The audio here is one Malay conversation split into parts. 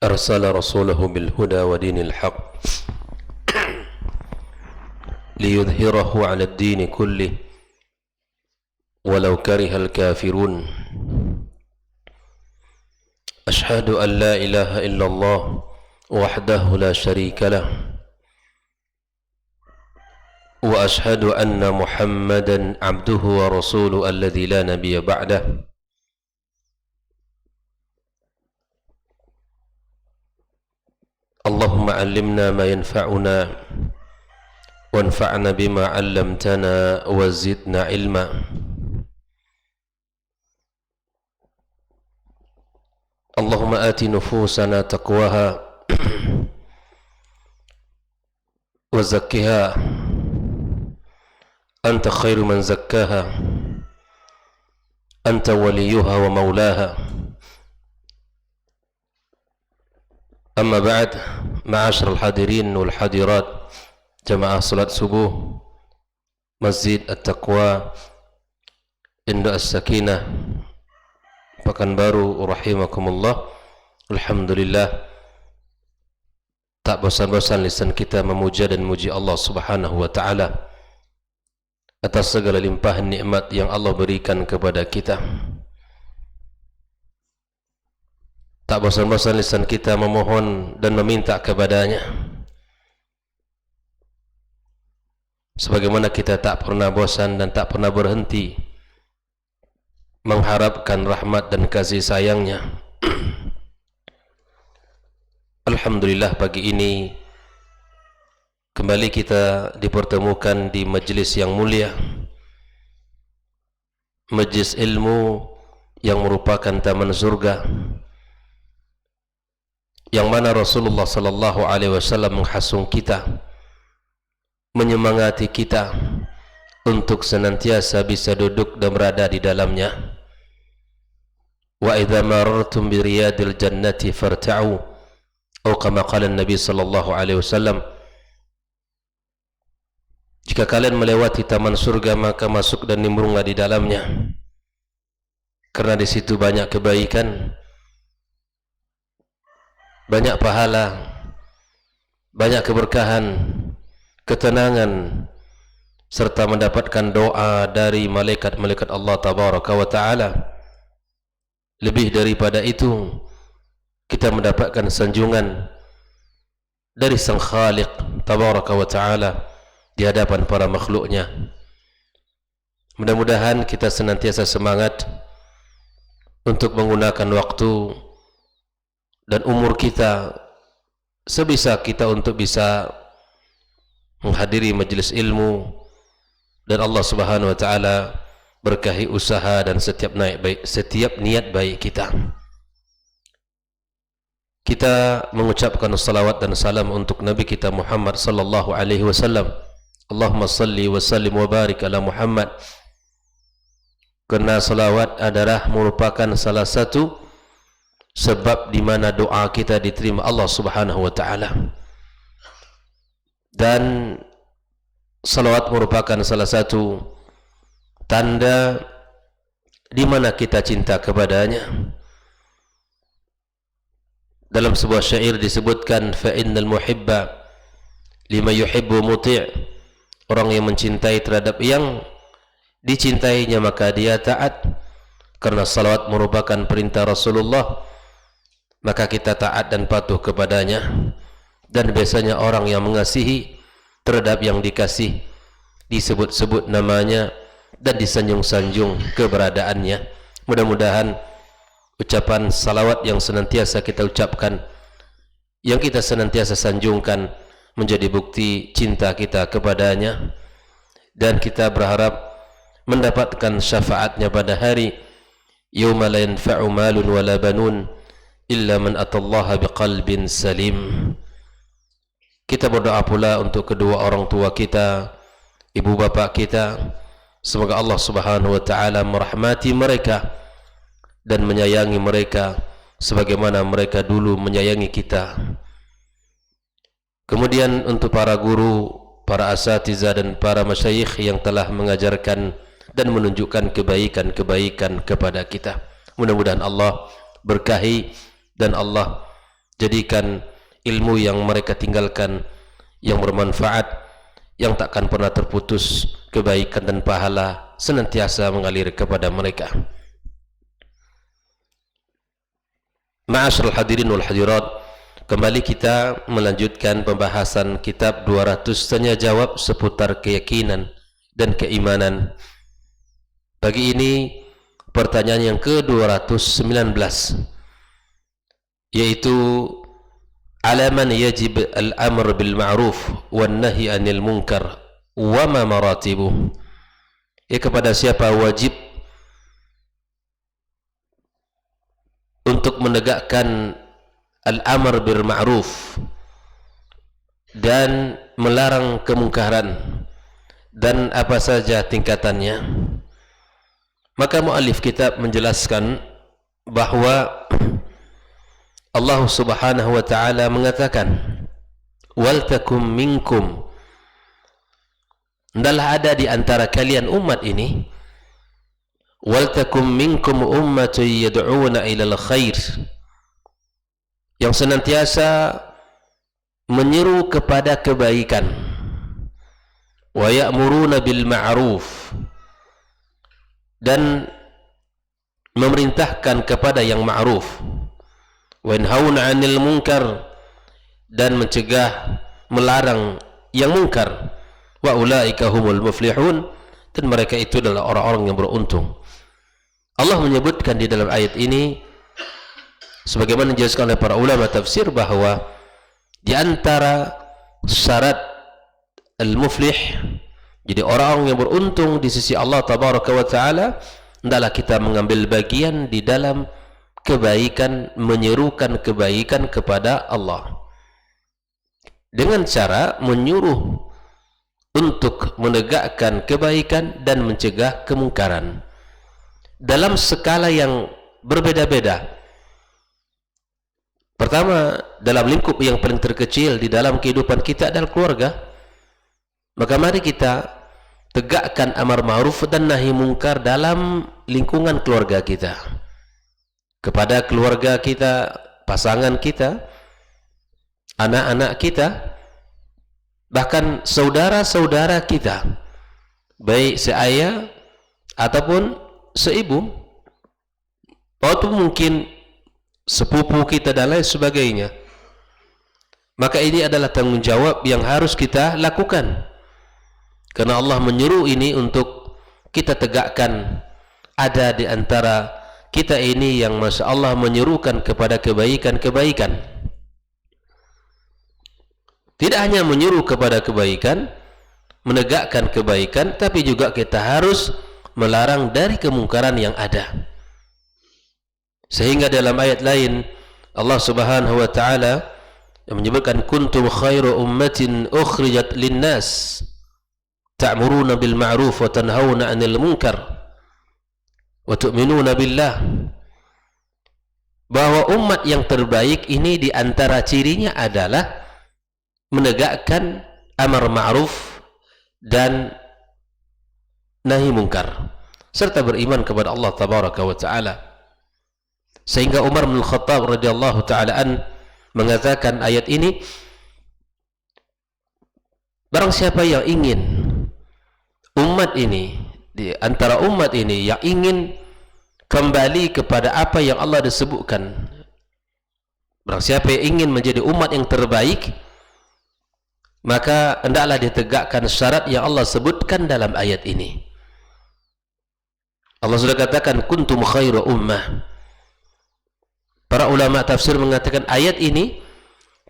أرسل رسوله بالهدى ودين الحق ليظهره على الدين كله ولو كره الكافرون أشهد أن لا إله إلا الله وحده لا شريك له وأشهد أن محمدا عبده ورسوله الذي لا نبي بعده اللهم علمنا ما ينفعنا وانفعنا بما علمتنا وزدنا علما اللهم آت نفوسنا تقواها وزكها أنت خير من زكاها أنت وليها ومولاها أما بعد معاشر الحاضرين والحاضرات جماعة صلاة subuh Masjid At-Taqwa Indah As-Sakinah Pekanbaru rahimakumullah. Alhamdulillah, tak bosan-bosan lisan kita memuja dan muji Allah Subhanahu wa taala atas segala limpahan nikmat yang Allah berikan kepada kita. Tak bosan-bosan lisan kita memohon dan meminta kepadanya, sebagaimana kita tak pernah bosan dan tak pernah berhenti mengharapkan rahmat dan kasih sayangnya. Alhamdulillah, pagi ini kembali kita dipertemukan di majlis yang mulia, majlis ilmu yang merupakan taman surga, yang mana Rasulullah sallallahu alaihi wasallam menghasung kita, menyemangati kita untuk senantiasa bisa duduk dan berada di dalamnya. Wa idza marartum bi riyadil jannati farta'u, atau kama qala Nabi sallallahu alaihi wasallam, jika kalian melewati taman surga maka masuk dan nimbrunglah di dalamnya, karena di situ banyak kebaikan, banyak pahala, banyak keberkahan, ketenangan, serta mendapatkan doa dari malaikat-malaikat Allah tabaraka wa ta'ala. Lebih daripada itu, kita mendapatkan sanjungan dari Sang Khaliq tabaraka wa ta'ala di hadapan para makhluknya. Mudah-mudahan kita senantiasa semangat untuk menggunakan waktu dan umur kita sebisa kita untuk bisa menghadiri majelis ilmu, dan Allah Subhanahu wa taala berkahi usaha dan setiap niat baik kita. Kita mengucapkan salawat dan salam untuk Nabi kita Muhammad sallallahu alaihi wasallam. Allahumma salli wa sallim wa barik ala Muhammad. Karena salawat adalah merupakan salah satu sebab di mana doa kita diterima Allah Subhanahu wa taala. Dan salawat merupakan salah satu tanda di mana kita cinta kepadanya. Dalam sebuah syair disebutkan, fa innal muhibba lima yuhibbu muti', orang yang mencintai terhadap yang dicintainya maka dia taat. Karena salawat merupakan perintah Rasulullah, maka kita taat dan patuh kepadanya. Dan biasanya orang yang mengasihi terhadap yang dikasih disebut-sebut namanya dan disanjung-sanjung keberadaannya. Mudah-mudahan ucapan salawat yang senantiasa kita ucapkan, yang kita senantiasa sanjungkan, menjadi bukti cinta kita kepadanya, dan kita berharap mendapatkan syafaatnya pada hari yauma la yanfa'u malun wala banun illa man atallaha biqalbin salim. Kita berdoa pula untuk kedua orang tua kita, ibu bapa kita. Semoga Allah Subhanahu wa taala merahmati mereka dan menyayangi mereka sebagaimana mereka dulu menyayangi kita. Kemudian untuk para guru, para asatidzah dan para masyayikh yang telah mengajarkan dan menunjukkan kebaikan-kebaikan kepada kita. Mudah-mudahan Allah berkahi dan Allah Jadikan ilmu yang mereka tinggalkan yang bermanfaat, yang takkan pernah terputus kebaikan dan pahala senantiasa mengalir kepada mereka. Ma'asyiral hadirin wal hadirat, kembali kita melanjutkan pembahasan kitab 200 tanya jawab seputar keyakinan dan keimanan. Pagi ini pertanyaan yang ke-219, yaitu ala man yajib al-amr bil ma'ruf wan nahi 'anil munkar wa ma maratibuh. Kepada siapa wajib untuk menegakkan al-amr bil ma'ruf dan melarang kemungkaran, dan apa saja tingkatannya. Maka muallif kitab menjelaskan bahwa Allah Subhanahu wa taala mengatakan, wal takum minkum, hendaklah ada di antara kalian umat ini, wal takum minkum ummatun yad'una ilal khair, yang senantiasa menyeru kepada kebaikan, wa ya'muruna bil ma'ruf, dan memerintahkan kepada yang ma'ruf, wa yanhauna 'anil munkar, dan mencegah melarang yang mungkar, wa ulaika humul muflihun, dan mereka itu adalah orang-orang yang beruntung. Allah menyebutkan di dalam ayat ini, sebagaimana dijelaskan oleh para ulama tafsir, bahwa di antara syarat al-muflih, jadi orang yang beruntung di sisi Allah tabaraka wa taala, hendaklah kita mengambil bagian di dalam kebaikan, menyerukan kebaikan kepada Allah dengan cara menyuruh untuk menegakkan kebaikan dan mencegah kemungkaran dalam skala yang berbeda-beda. Pertama, dalam lingkup yang paling terkecil di dalam kehidupan kita adalah keluarga. Maka mari kita tegakkan amar ma'ruf dan nahi mungkar dalam lingkungan keluarga kita, kepada keluarga kita, pasangan kita, anak-anak kita, bahkan saudara-saudara kita, baik seayah ataupun seibu, atau mungkin sepupu kita dan lain sebagainya. Maka ini adalah tanggung jawab yang harus kita lakukan, karena Allah menyuruh ini untuk kita tegakkan. Ada di antara kita ini yang Masya Allah menyerukan kepada kebaikan-kebaikan. Tidak hanya menyuruh kepada kebaikan, menegakkan kebaikan, tapi juga kita harus melarang dari kemungkaran yang ada. Sehingga dalam ayat lain Allah Subhanahu wa taala menyebutkan, kuntum khairu ummatin ukhrijat linnas ta'muruna bil ma'ruf wa tanhauna 'anil munkar wa tu'minuna billah. Bahwa umat yang terbaik ini di antara cirinya adalah menegakkan amar ma'ruf dan nahi mungkar, serta beriman kepada Allah tabaraka wa taala. Sehingga Umar bin Khattab radhiyallahu taala an mengatakan ayat ini, barang siapa yang ingin umat ini, di antara umat ini yang ingin kembali kepada apa yang Allah disebutkan, barang siapa yang ingin menjadi umat yang terbaik, maka hendaklah ditegakkan syarat yang Allah sebutkan dalam ayat ini. Allah sudah katakan kuntum khairu ummah. Para ulama tafsir mengatakan ayat ini,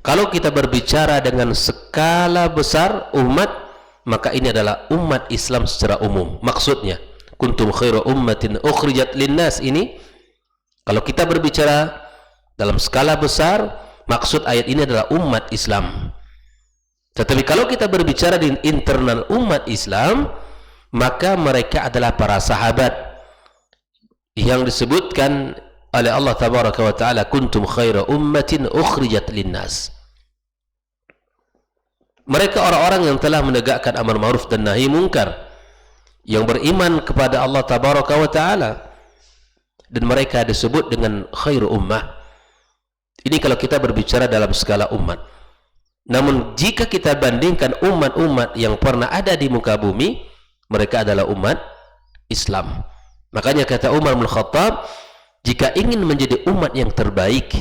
kalau kita berbicara dengan skala besar umat, maka ini adalah umat Islam secara umum. Maksudnya kuntum khairu ummatin ukhrijat linnas ini, kalau kita berbicara dalam skala besar, maksud ayat ini adalah umat Islam. Tetapi kalau kita berbicara di internal umat Islam, maka mereka adalah para sahabat yang disebutkan oleh Allah tabaraka wa taala, kuntum khaira ummatin ukhrijat linnas. Mereka orang-orang yang telah menegakkan amar ma'ruf dan nahi mungkar, yang beriman kepada Allah tabaraka wa taala, dan mereka disebut dengan khairu ummah. Ini kalau kita berbicara dalam skala umat. Namun jika kita bandingkan umat-umat yang pernah ada di muka bumi, mereka adalah umat Islam. Makanya kata Umar bin Khattab, jika ingin menjadi umat yang terbaik,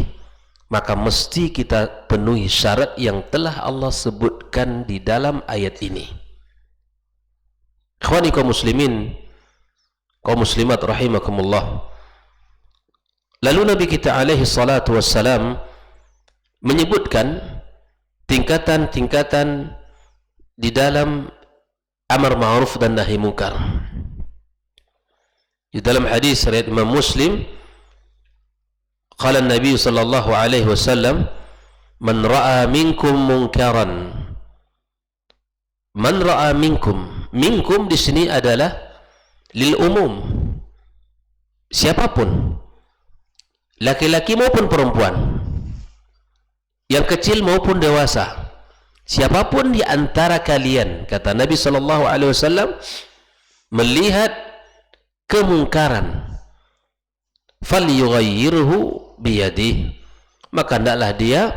maka mesti kita penuhi syarat yang telah Allah sebutkan di dalam ayat ini. Ikhwani kaum muslimin, kaum muslimat rahimakumullah. Lalu Nabi kita alaihi salatu wassalam menyebutkan tingkatan-tingkatan di dalam amar ma'ruf dan nahi munkar. Di dalam hadis riwayat Imam Muslim, qala Nabi sallallahu alaihi wasallam, man ra'a minkum munkaran. Man ra'a minkum. Minkum di sini adalah lil umum. Siapapun, laki-laki maupun perempuan, yang kecil maupun dewasa, siapapun di antara kalian, kata Nabi sallallahu alaihi wasallam, melihat kemungkaran, falyughayyirhu biyadihi, maka hendaklah dia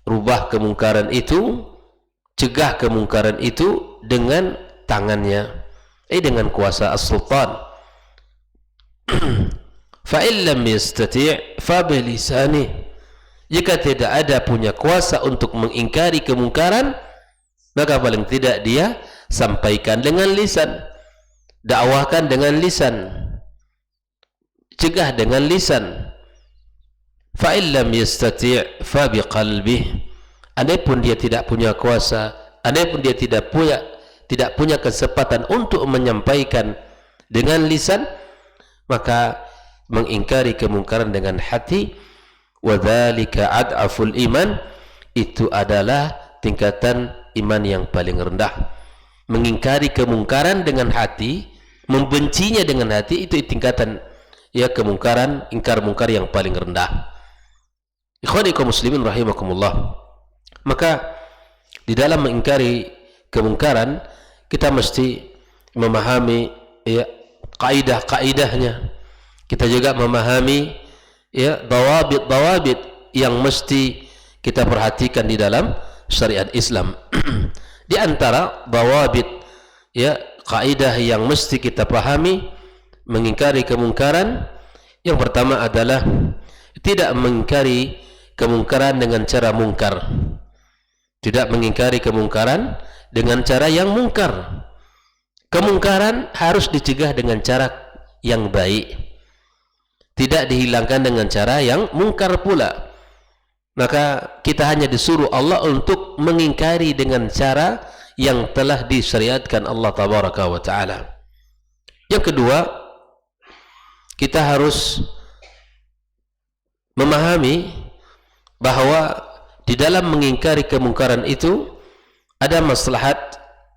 rubah kemungkaran itu, cegah kemungkaran itu dengan tangannya, dengan kuasa as-sultan. Fa illam yastati' fa bilisani, jika tidak ada punya kuasa untuk mengingkari kemungkaran, maka paling tidak dia sampaikan dengan lisan, dakwahkan dengan lisan, cegah dengan lisan. Fa illam yastati' fa biqalbihi, andai pun dia tidak punya kuasa, andai pun dia tidak punya kesempatan untuk menyampaikan dengan lisan, maka mengingkari kemungkaran dengan hati. Wadzalika ad'aful iman, itu adalah tingkatan iman yang paling rendah. Mengingkari kemungkaran dengan hati, membencinya dengan hati, itu tingkatan kemungkaran, ingkar mungkar yang paling rendah. Ikhwani kaum muslimin rahimakumullah. Maka di dalam mengingkari kemungkaran, kita mesti memahami kaidah-kaidahnya. Kita juga memahami dawabit yang mesti kita perhatikan di dalam syariat Islam. Di antara dawabit kaidah yang mesti kita pahami mengingkari kemungkaran, yang pertama adalah tidak mengingkari kemungkaran dengan cara mungkar. Tidak mengingkari kemungkaran dengan cara yang mungkar. Kemungkaran harus dicegah dengan cara yang baik, tidak dihilangkan dengan cara yang mungkar pula. Maka kita hanya disuruh Allah untuk mengingkari dengan cara yang telah disyariatkan Allah tabaraka wa ta'ala. Yang kedua, kita harus memahami bahwa di dalam mengingkari kemungkaran itu ada maslahat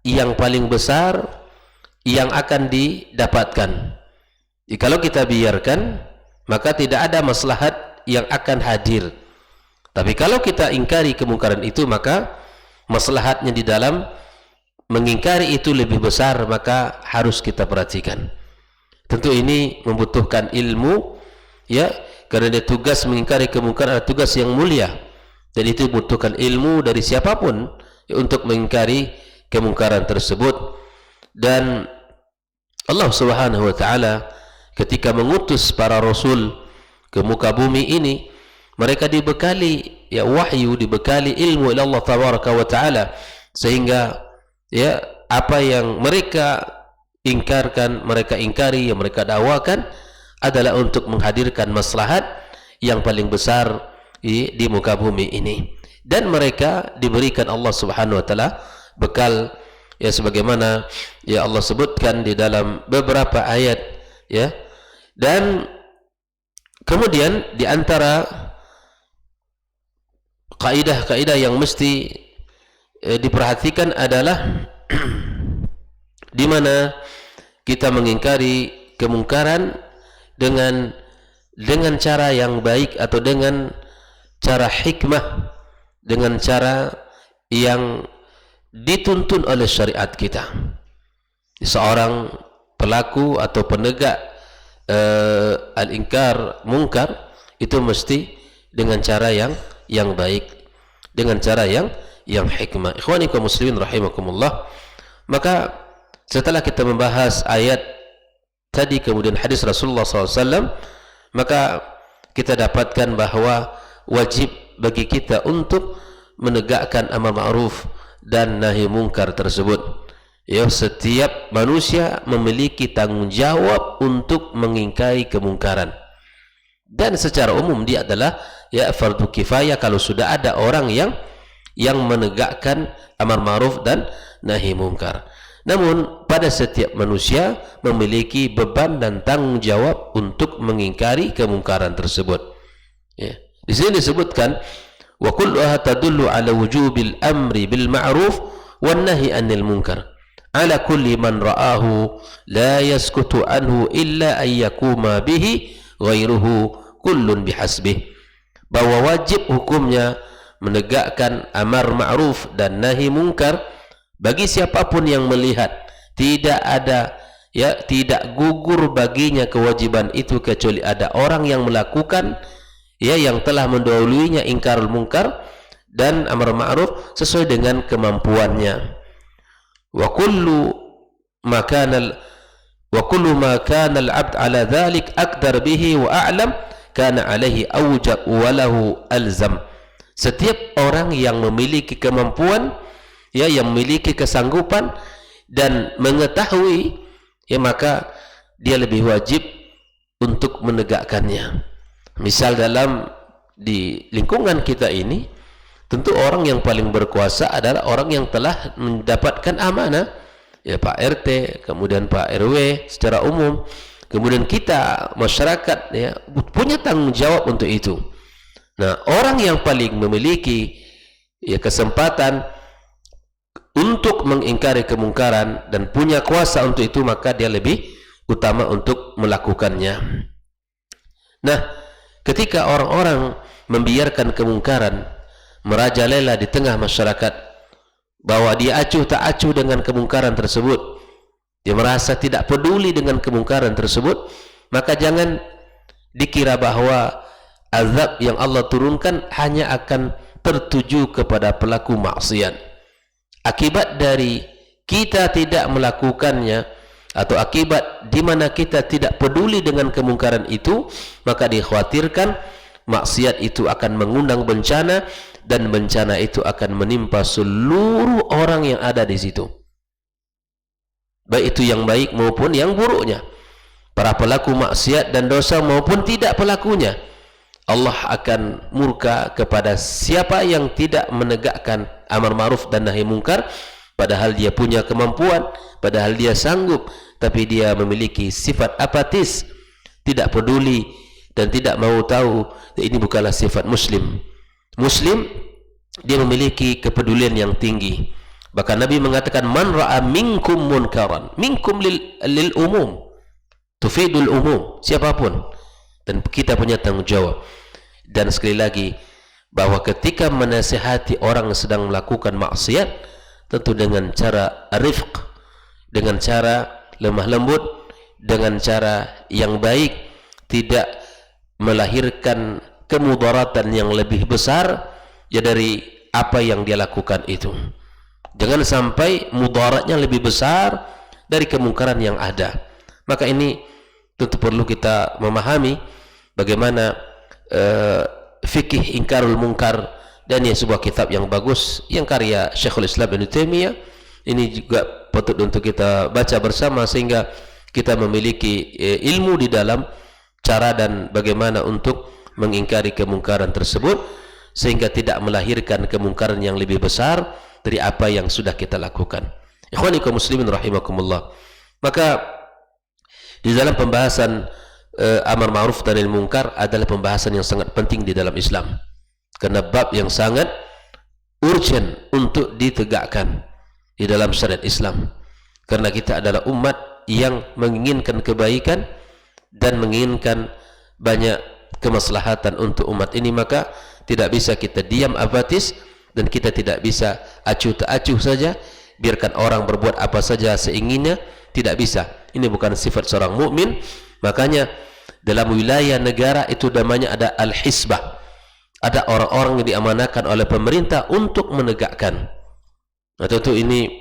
yang paling besar yang akan didapatkan. Kalau kita biarkan, maka tidak ada maslahat yang akan hadir. Tapi kalau kita ingkari kemungkaran itu, maka maslahatnya di dalam mengingkari itu lebih besar, maka harus kita perhatikan. Tentu ini membutuhkan ilmu, karena tugas mengingkari kemungkaran adalah tugas yang mulia, dan itu membutuhkan ilmu dari siapapun untuk mengingkari kemungkaran tersebut. Dan Allah Subhanahu wa ta'ala ketika mengutus para rasul ke muka bumi ini, mereka dibekali wahyu, dibekali ilmu oleh Allah tabaraka wa ta'ala, sehingga apa yang mereka ingkarkan, mereka ingkari, yang mereka dakwakan adalah untuk menghadirkan maslahat yang paling besar di muka bumi ini. Dan mereka diberikan Allah Subhanahu wa ta'ala bekal, sebagaimana Allah sebutkan di dalam beberapa ayat, dan kemudian di antara kaidah-kaidah yang mesti diperhatikan adalah di mana kita mengingkari kemungkaran dengan cara yang baik, atau dengan cara hikmah, dengan cara yang dituntun oleh syariat kita. Seorang pelaku atau penegak al-inkar mungkar itu mesti dengan cara yang baik, dengan cara yang hikmah. Ikhwani kaum muslimin rahimakumullah. Maka setelah kita membahas ayat tadi kemudian hadis Rasulullah SAW, maka kita dapatkan bahwa wajib bagi kita untuk menegakkan amar ma'ruf dan nahi mungkar tersebut. Ya, setiap manusia memiliki tanggung jawab untuk mengingkari kemungkaran. Dan secara umum dia adalah ya fardu kifayah kalau sudah ada orang yang menegakkan amar ma'ruf dan nahi mungkar. Namun pada setiap manusia memiliki beban dan tanggung jawab untuk mengingkari kemungkaran tersebut. Ya. Di sini disebutkan wa kulluha tadullu ala wujubil amri bil ma'ruf wan nahi 'anil munkar ala kulli man ra'ahu la yaskutu anhu illa ay yakuma bihi ghairuhu kullun bihasbih. Bahwa wajib hukumnya menegakkan amar ma'ruf dan nahi mungkar bagi siapapun yang melihat, tidak ada ya, tidak gugur baginya kewajiban itu kecuali ada orang yang melakukan ya, yang telah mendahuluinya ingkarul mungkar dan amar ma'ruf sesuai dengan kemampuannya. Wa kullu ma kana al-'abd 'ala dhalik aqdar bihi wa a'lam kana 'alaihi awja wa lahu alzam. Setiap orang yang memiliki kemampuan ya, yang memiliki kesanggupan dan mengetahui ya, maka dia lebih wajib untuk menegakkannya. Misal dalam di lingkungan kita ini, tentu orang yang paling berkuasa adalah orang yang telah mendapatkan amanah ya, Pak RT, kemudian Pak RW secara umum, kemudian kita masyarakat ya, punya tanggung jawab untuk itu. Nah, orang yang paling memiliki ya kesempatan untuk mengingkari kemungkaran dan punya kuasa untuk itu, maka dia lebih utama untuk melakukannya. Nah, ketika orang-orang membiarkan kemungkaran merajalela di tengah masyarakat, bahwa dia acuh tak acuh dengan kemungkaran tersebut, dia merasa tidak peduli dengan kemungkaran tersebut, maka jangan dikira bahwa azab yang Allah turunkan hanya akan tertuju kepada pelaku maksiat. Akibat dari kita tidak melakukannya, atau akibat di mana kita tidak peduli dengan kemungkaran itu, maka dikhawatirkan maksiat itu akan mengundang bencana, dan bencana itu akan menimpa seluruh orang yang ada di situ, baik itu yang baik maupun yang buruknya, para pelaku maksiat dan dosa maupun tidak pelakunya. Allah akan murka kepada siapa yang tidak menegakkan amar ma'ruf dan nahi mungkar, padahal dia punya kemampuan, padahal dia sanggup, tapi dia memiliki sifat apatis, tidak peduli dan tidak mau tahu. Ini bukanlah sifat muslim. Muslim dia memiliki kepedulian yang tinggi. Bahkan Nabi mengatakan man ra'a minkum munkaran, minkum lil umum, tufidul umum, siapapun, dan kita punya tanggung jawab. Dan sekali lagi, bahwa ketika menasihati orang yang sedang melakukan maksiat, tentu dengan cara rifq, dengan cara lemah lembut, dengan cara yang baik, tidak melahirkan kemudaratan yang lebih besar ya dari apa yang dia lakukan itu. Jangan sampai mudaratnya lebih besar dari kemungkaran yang ada. Maka ini tentu perlu kita memahami bagaimana fikih ingkarul mungkar, dan ini sebuah kitab yang bagus yang karya Syekhul Islam Ibnu Taimiyah. Ini juga patut untuk kita baca bersama sehingga kita memiliki ilmu di dalam cara dan bagaimana untuk mengingkari kemungkaran tersebut, sehingga tidak melahirkan kemungkaran yang lebih besar dari apa yang sudah kita lakukan. Ikhwani kaum muslimin rahimakumullah. Maka di dalam pembahasan amar ma'ruf dan nahi mungkar adalah pembahasan yang sangat penting di dalam Islam, karena bab yang sangat urgent untuk ditegakkan di dalam syariat Islam, karena kita adalah umat yang menginginkan kebaikan dan menginginkan banyak kemaslahatan untuk umat ini. Maka tidak bisa kita diam apatis, dan kita tidak bisa acuh tak acuh saja, biarkan orang berbuat apa saja seinginnya. Tidak bisa. Ini bukan sifat seorang mukmin. Makanya dalam wilayah negara itu namanya ada al-hisbah. ada orang-orang yang diamanakan oleh pemerintah untuk menegakkan. Nah, tentu ini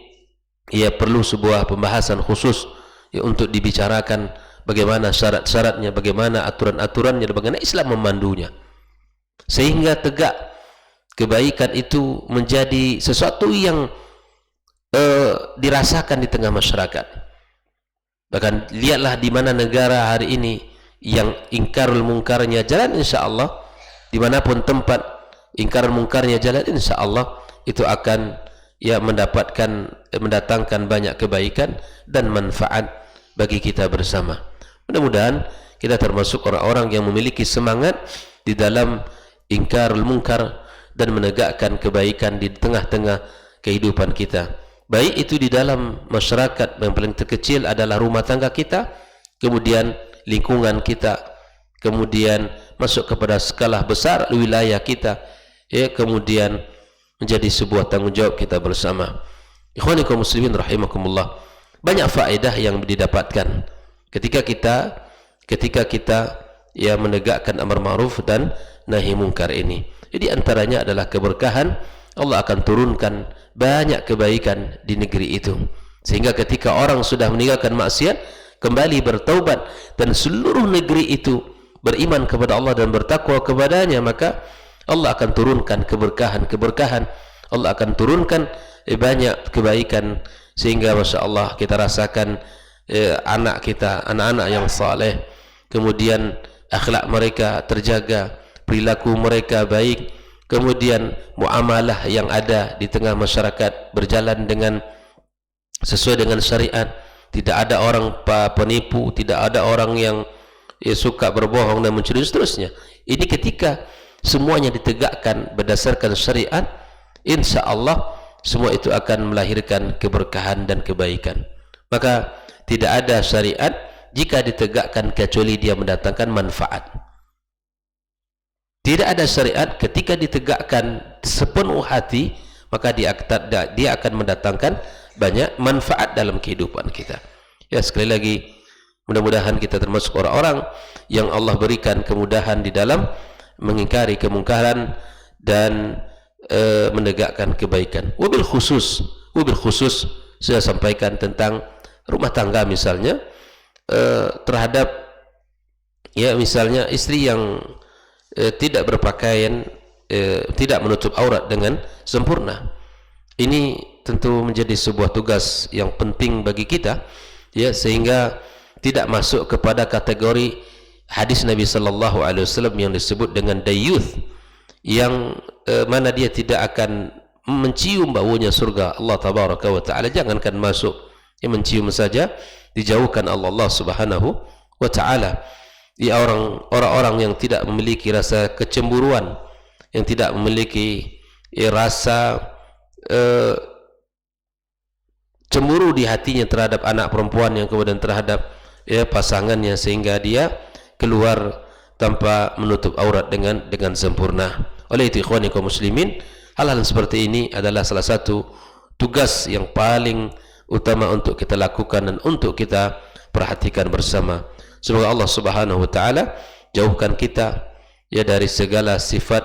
ia perlu sebuah pembahasan khusus ya, untuk dibicarakan bagaimana syarat-syaratnya, bagaimana aturan-aturannya, dan bagaimana Islam memandunya, sehingga tegak kebaikan itu menjadi sesuatu yang dirasakan di tengah masyarakat. Bahkan lihatlah di mana negara hari ini yang ingkarul mungkarnya jalan, insya-Allah dimanapun tempat ingkarul mungkarnya jalan, insya-Allah itu akan ya mendatangkan banyak kebaikan dan manfaat bagi kita bersama. Mudah-mudahan kita termasuk orang-orang yang memiliki semangat di dalam ingkarul munkar dan menegakkan kebaikan di tengah-tengah kehidupan kita. Baik itu di dalam masyarakat, yang paling terkecil adalah rumah tangga kita, kemudian lingkungan kita, kemudian masuk kepada skala besar wilayah kita, ya, kemudian menjadi sebuah tanggungjawab kita bersama. Ikhwani kaum muslimin rahimakumullah, banyak faedah yang didapatkan ketika kita ya menegakkan amar ma'ruf dan nahi mungkar ini. Jadi antaranya adalah keberkahan. Allah akan turunkan banyak kebaikan di negeri itu, sehingga ketika orang sudah meninggalkan maksiat, kembali bertaubat, dan seluruh negeri itu beriman kepada Allah dan bertakwa kepadanya, maka Allah akan turunkan keberkahan. Allah akan turunkan banyak kebaikan, sehingga Masya Allah kita rasakan anak-anak yang saleh, kemudian akhlak mereka terjaga, perilaku mereka baik, kemudian muamalah yang ada di tengah masyarakat berjalan dengan sesuai dengan syariat. Tidak ada orang penipu, tidak ada orang yang suka berbohong dan mencuri, seterusnya. Ini ketika semuanya ditegakkan berdasarkan syariat, insya Allah semua itu akan melahirkan keberkahan dan kebaikan. Maka tidak ada syariat jika ditegakkan kecuali dia mendatangkan manfaat. Tidak ada syariat ketika ditegakkan sepenuh hati, maka dia akan mendatangkan banyak manfaat dalam kehidupan kita. Ya, sekali lagi, mudah-mudahan kita termasuk orang-orang yang Allah berikan kemudahan di dalam mengingkari kemungkaran dan menegakkan kebaikan. Wabil khusus saya sampaikan tentang rumah tangga misalnya, terhadap ya misalnya istri yang tidak berpakaian, tidak menutup aurat dengan sempurna. Ini tentu menjadi sebuah tugas yang penting bagi kita, ya, sehingga tidak masuk kepada kategori hadis Nabi sallallahu alaihi wasallam yang disebut dengan dayyuth, yang mana dia tidak akan mencium baunya surga Allah tabaraka wa taala. Jangankan masuk, ya, mencium saja dijauhkan Allah Subhanahu wa taala. Ya, orang-orang yang tidak memiliki rasa kecemburuan, yang tidak memiliki rasa cemburu di hatinya terhadap anak perempuan, yang kemudian terhadap pasangannya, sehingga dia keluar tanpa menutup aurat dengan sempurna. Oleh itu ikhwani kaum muslimin, hal-hal seperti ini adalah salah satu tugas yang paling utama untuk kita lakukan dan untuk kita perhatikan bersama. Semoga Allah Subhanahu wa taala jauhkan kita ya dari segala sifat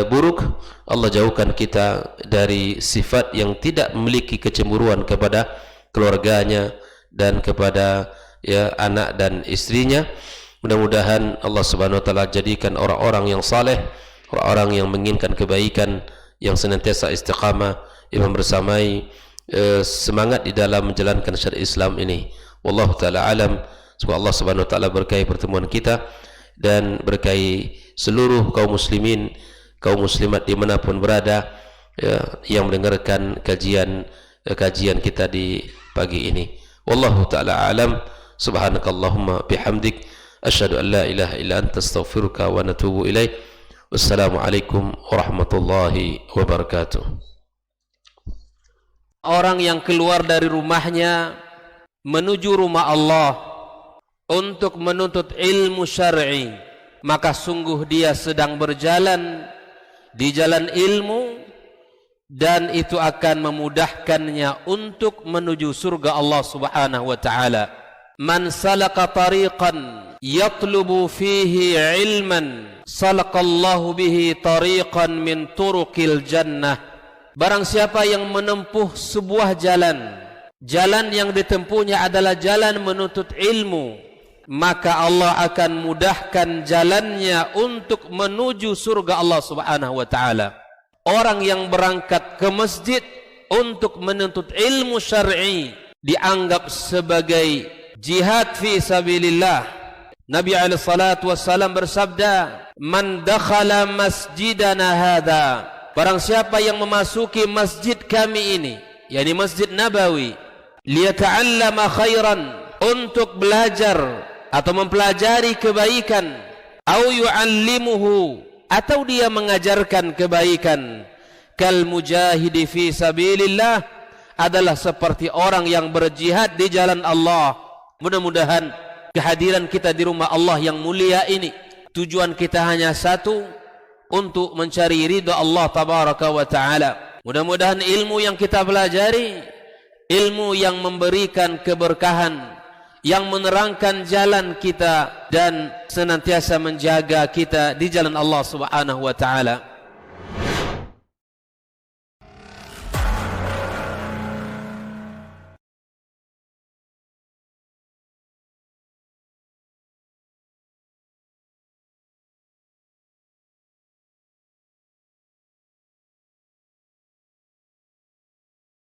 buruk. Allah jauhkan kita dari sifat yang tidak memiliki kecemburuan kepada keluarganya dan kepada ya anak dan istrinya. Mudah-mudahan Allah Subhanahu wa taala jadikan orang-orang yang saleh, orang-orang yang menginginkan kebaikan, yang senantiasa istiqamah, yang bersamai semangat di dalam menjalankan syariat Islam ini. Wallahu taala alam. Semoga Allah Subhanahu wa taala berkahi pertemuan kita dan berkahi seluruh kaum muslimin, kaum muslimat dimanapun berada, ya, yang mendengarkan kajian kita di pagi ini. Wallahu taala alam. Subhanakallahumma bihamdik, asyhadu an la ilaha illa anta, astaghfiruka wa atubu ilaik. Wassalamualaikum warahmatullahi wabarakatuh. Orang yang keluar dari rumahnya menuju rumah Allah untuk menuntut ilmu syar'i, maka sungguh dia sedang berjalan di jalan ilmu, dan itu akan memudahkannya untuk menuju surga Allah Subhanahu wa taala. man salaka tariqan yatlubu fihi ilman salakallahu bihi tariqan min turuqil jannah. Barang siapa yang menempuh sebuah jalan, jalan yang ditempuhnya adalah jalan menuntut ilmu, maka Allah akan mudahkan jalannya untuk menuju surga Allah Subhanahu wa taala. Orang yang berangkat ke masjid untuk menuntut ilmu syar'i dianggap sebagai jihad fi sabilillah. Nabi alaihi salatu wassalam bersabda, "Man dakhala masjidana hadza," barang siapa yang memasuki masjid kami ini, yakni Masjid Nabawi, liyata'allama khairan, untuk belajar atau mempelajari kebaikan, au yu'allimuhu, atau dia mengajarkan kebaikan, kal mujahidi fi sabilillah, adalah seperti orang yang berjihad di jalan Allah. Mudah-mudahan kehadiran kita di rumah Allah yang mulia ini, tujuan kita hanya satu, untuk mencari ridha Allah tabaraka wa taala. Mudah-mudahan ilmu yang kita pelajari, ilmu yang memberikan keberkahan, yang menerangkan jalan kita dan senantiasa menjaga kita di jalan Allah Subhanahu wa taala.